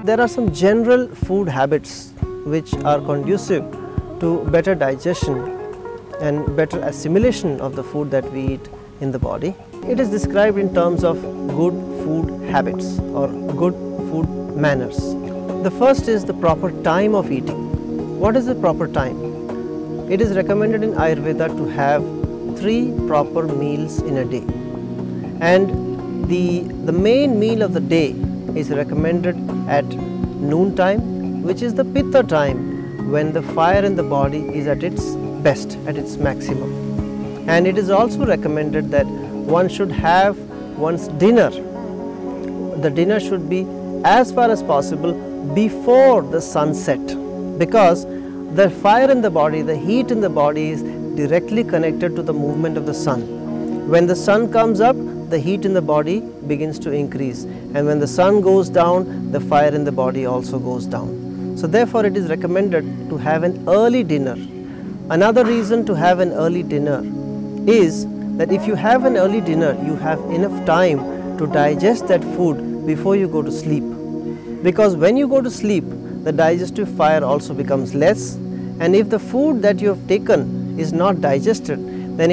There are some general food habits which are conducive to better digestion and better assimilation of the food that we eat in the body. It is described in terms of good food habits or good food manners. The first is the proper time of eating. What is the proper time? It is recommended in Ayurveda to have 3 proper meals in a day, and the main meal of the day is recommended at noon time, which is the pitta time, when the fire in the body is at its best, at its maximum. And it is also recommended that one should have one's dinner. The dinner should be as far as possible before the sunset, because the fire in the body, the heat in the body is directly connected to the movement of the sun. When the sun comes up, the heat in the body begins to increase, and when the sun goes down, the fire in the body also goes down. So therefore it is recommended to have an early dinner. Another reason to have an early dinner is that if you have an early dinner, you have enough time to digest that food before you go to sleep. Because when you go to sleep, the digestive fire also becomes less, and if the food that you have taken is not digested, then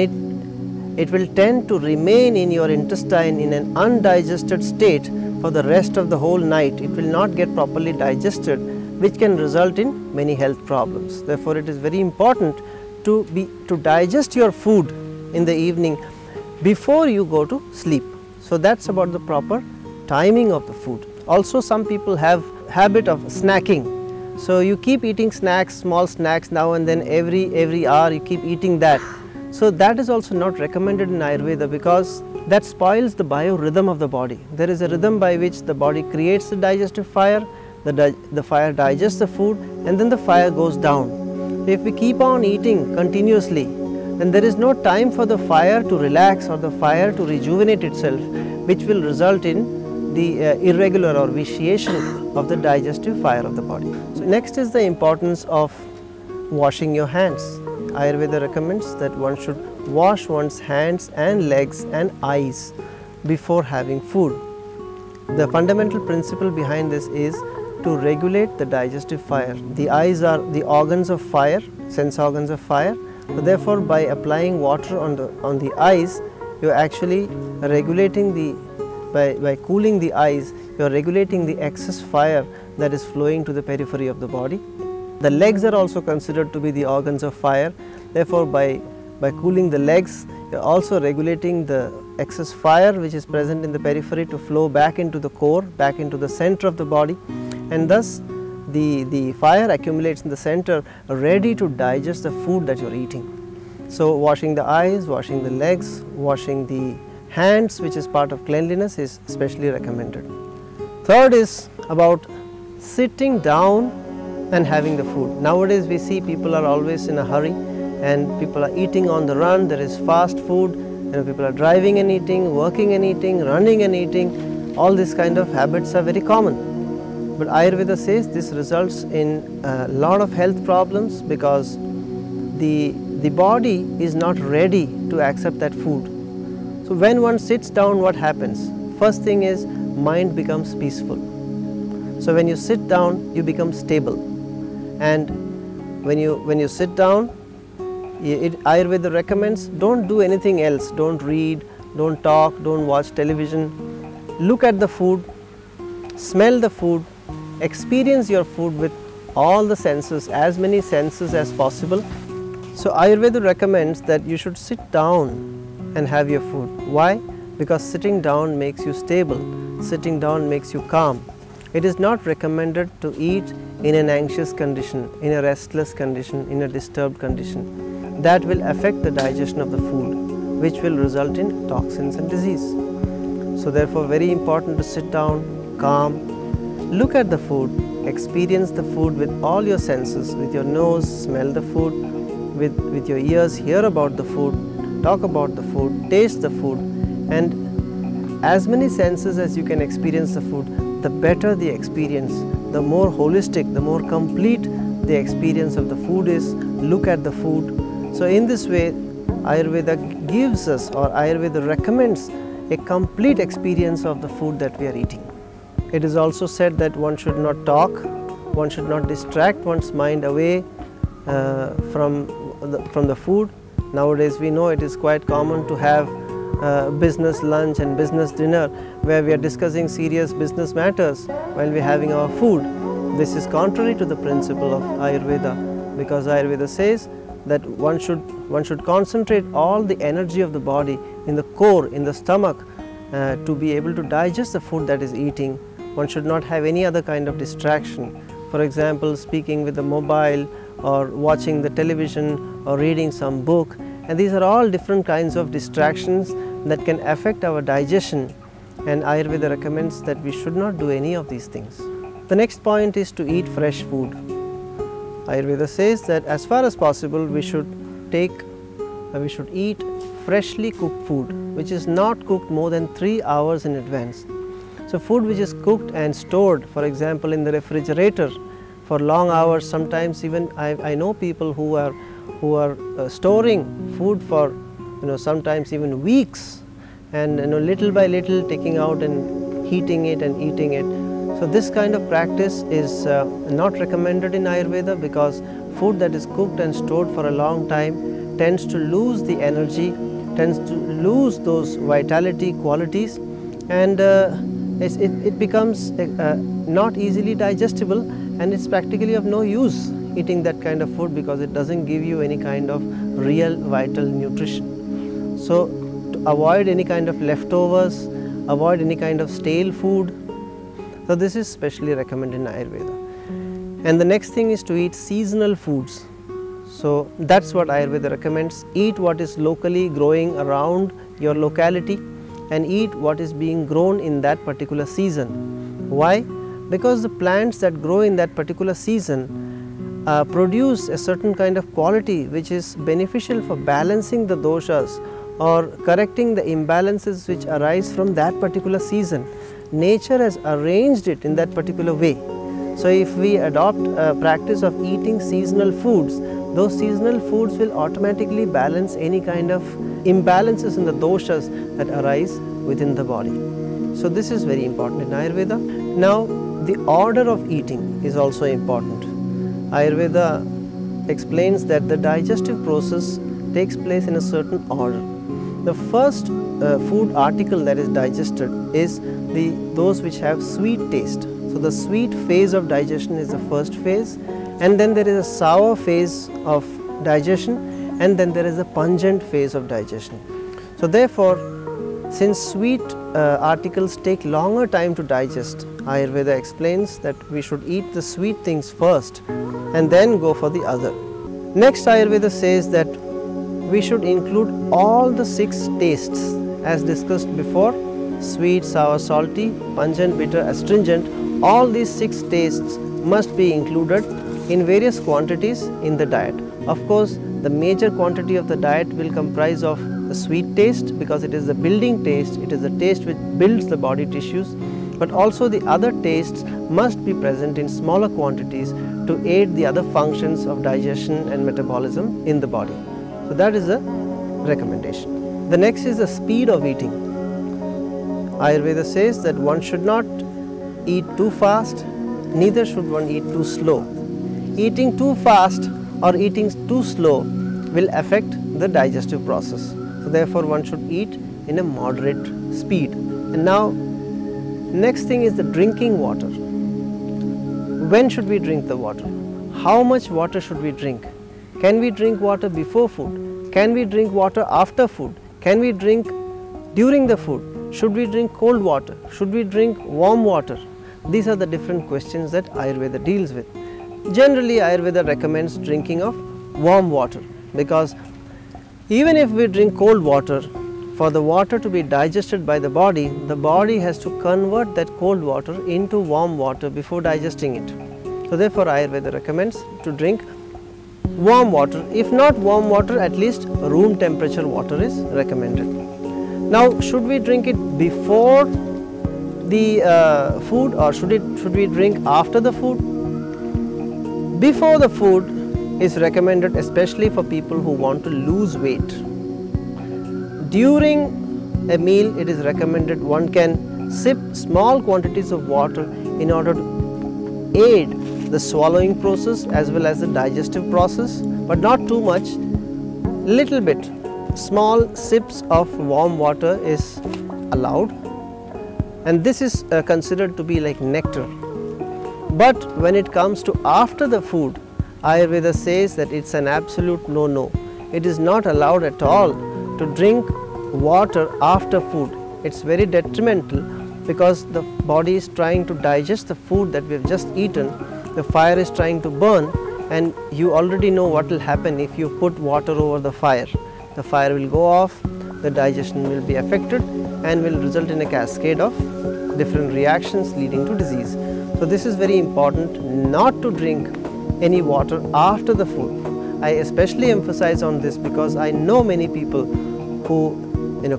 it will tend to remain in your intestine in an undigested state for the rest of the whole night. It will not get properly digested, which can result in many health problems. Therefore, it is very important to digest your food in the evening before you go to sleep. So that's about the proper timing of the food. Also, some people have habit of snacking. So you keep eating snacks, small snacks now and then, every hour you keep eating that. So that is also not recommended in Ayurveda, because that spoils the biorhythm of the body. There is a rhythm by which the body creates the digestive fire, the fire digests the food, and then the fire goes down. If we keep on eating continuously, then there is no time for the fire to relax or the fire to rejuvenate itself, which will result in the irregular or vitiation of the digestive fire of the body. So next is the importance of washing your hands. Ayurveda recommends that one should wash one's hands and legs and eyes before having food. The fundamental principle behind this is to regulate the digestive fire. The eyes are the organs of fire, sense organs of fire. So therefore, by applying water on the eyes, you are actually regulating by cooling the eyes, you are regulating the excess fire that is flowing to the periphery of the body. The legs are also considered to be the organs of fire. Therefore, by cooling the legs, you are also regulating the excess fire which is present in the periphery to flow back into the core, back into the center of the body, and thus the fire accumulates in the center, ready to digest the food that you are eating. So washing the eyes, washing the legs, washing the hands, which is part of cleanliness, is especially recommended. Third is about sitting down and having the food. Nowadays we see people are always in a hurry, and people are eating on the run. There is fast food, people are driving and eating, working and eating, running and eating. All these kind of habits are very common. But Ayurveda says this results in a lot of health problems, because the body is not ready to accept that food. So when one sits down, what happens? First thing is, mind becomes peaceful. So when you sit down, you become stable, and when you sit down, Ayurveda recommends don't do anything else. Don't read, don't talk, don't watch television. Look at the food, smell the food, experience your food with all the senses, as many senses as possible. So Ayurveda recommends that you should sit down and have your food. Why? Because sitting down makes you stable, sitting down makes you calm. It is not recommended to eat in an anxious condition, in a restless condition, in a disturbed condition. That will affect the digestion of the food, which will result in toxins and disease. So therefore, very important to sit down, calm, look at the food, experience the food with all your senses, with your nose, smell the food, with your ears, hear about the food, talk about the food, taste the food, and as many senses as you can experience the food, the better the experience, the more holistic, the more complete the experience of the food is. Look at the food. So in this way, Ayurveda gives us, or Ayurveda recommends, a complete experience of the food that we are eating. It is also said that one should not talk, one should not distract one's mind away from the food. Nowadays we know it is quite common to have business lunch and business dinner where we are discussing serious business matters while we are having our food. This is contrary to the principle of Ayurveda, because Ayurveda says that one should concentrate all the energy of the body in the core, in the stomach, to be able to digest the food that is eating. One should not have any other kind of distraction. For example, speaking with the mobile or watching the television or reading some book, and these are all different kinds of distractions that can affect our digestion, and Ayurveda recommends that we should not do any of these things. The next point is to eat fresh food. Ayurveda says that as far as possible we should eat freshly cooked food which is not cooked more than 3 hours in advance. So food which is cooked and stored, for example in the refrigerator for long hours, sometimes even I know people who are storing food for sometimes even weeks, and little by little taking out and heating it and eating it. So this kind of practice is not recommended in Ayurveda, because food that is cooked and stored for a long time tends to lose the energy, tends to lose those vitality qualities, and it becomes not easily digestible, and it's practically of no use eating that kind of food because it doesn't give you any kind of real vital nutrition. So to avoid any kind of leftovers, avoid any kind of stale food. So this is specially recommended in Ayurveda. And the next thing is to eat seasonal foods. So that's what Ayurveda recommends. Eat what is locally growing around your locality and eat what is being grown in that particular season. Why? Because the plants that grow in that particular season produce a certain kind of quality which is beneficial for balancing the doshas or correcting the imbalances which arise from that particular season. Nature has arranged it in that particular way. So if we adopt a practice of eating seasonal foods, those seasonal foods will automatically balance any kind of imbalances in the doshas that arise within the body. So this is very important in Ayurveda. Now the order of eating is also important. Ayurveda explains that the digestive process takes place in a certain order. The first food article that is digested is those which have sweet taste. So the sweet phase of digestion is the first phase, and then there is a sour phase of digestion, and then there is a pungent phase of digestion. So therefore, since sweet articles take longer time to digest, Ayurveda explains that we should eat the sweet things first and then go for the other. Next, Ayurveda says that we should include all the 6 tastes as discussed before: sweet, sour, salty, pungent, bitter, astringent. All these 6 tastes must be included in various quantities in the diet. Of course, the major quantity of the diet will comprise of the sweet taste, because it is the building taste, it is the taste which builds the body tissues, but also the other tastes must be present in smaller quantities to aid the other functions of digestion and metabolism in the body. So that is a recommendation. The next is the speed of eating. Ayurveda says that one should not eat too fast, neither should one eat too slow. Eating too fast or eating too slow will affect the digestive process. So therefore one should eat in a moderate speed. And now next thing is the drinking water. When should we drink the water? How much water should we drink? Can we drink water before food? Can we drink water after food? Can we drink during the food? Should we drink cold water? Should we drink warm water? These are the different questions that Ayurveda deals with. Generally, Ayurveda recommends drinking of warm water, because even if we drink cold water, for the water to be digested by the body has to convert that cold water into warm water before digesting it. So therefore Ayurveda recommends to drink warm water. If not warm water, at least room temperature water is recommended. Now should we drink it before the food, or should we drink after the food? Before the food is recommended, especially for people who want to lose weight. During a meal, it is recommended one can sip small quantities of water in order to aid the swallowing process as well as the digestive process, but not too much, little bit. Small sips of warm water is allowed, and this is considered to be like nectar. But when it comes to after the food, Ayurveda says that it's an absolute no-no. It is not allowed at all to drink water after food. It's very detrimental because the body is trying to digest the food that we have just eaten. The fire is trying to burn, and you already know what will happen if you put water over the fire. The fire will go off, the digestion will be affected, and will result in a cascade of different reactions leading to disease. So this is very important, not to drink any water after the food. I especially emphasize on this because I know many people who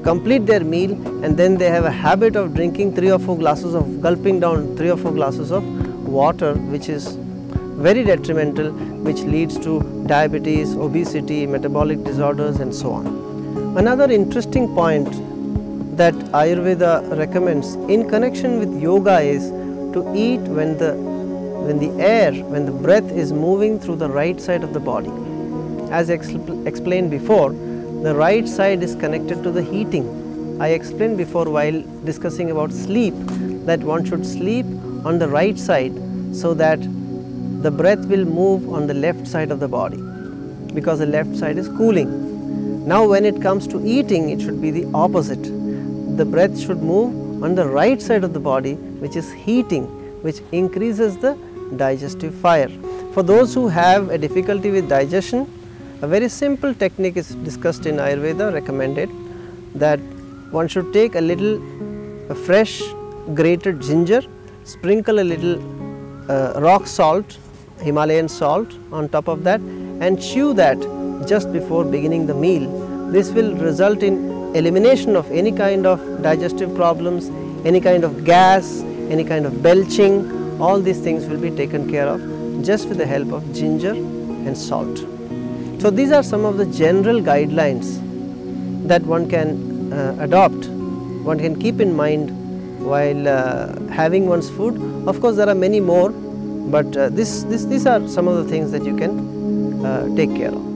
complete their meal and then they have a habit of drinking 3 or 4 glasses of gulping down 3 or 4 glasses of water, which is very detrimental, which leads to diabetes, obesity, metabolic disorders and so on. Another interesting point that Ayurveda recommends in connection with yoga is to eat when the breath is moving through the right side of the body. As explained before, the right side is connected to the heating. I explained before while discussing about sleep that one should sleep on the right side so that the breath will move on the left side of the body because the left side is cooling. Now when it comes to eating, it should be the opposite. The breath should move on the right side of the body, which is heating, which increases the digestive fire. For those who have a difficulty with digestion, a very simple technique is discussed in Ayurveda, recommended, that one should take a little fresh grated ginger, sprinkle a little rock salt, Himalayan salt on top of that, and chew that just before beginning the meal. This will result in elimination of any kind of digestive problems, any kind of gas, any kind of belching. All these things will be taken care of just with the help of ginger and salt. So these are some of the general guidelines that one can adopt, one can keep in mind while having one's food. Of course, there are many more, but these are some of the things that you can take care of.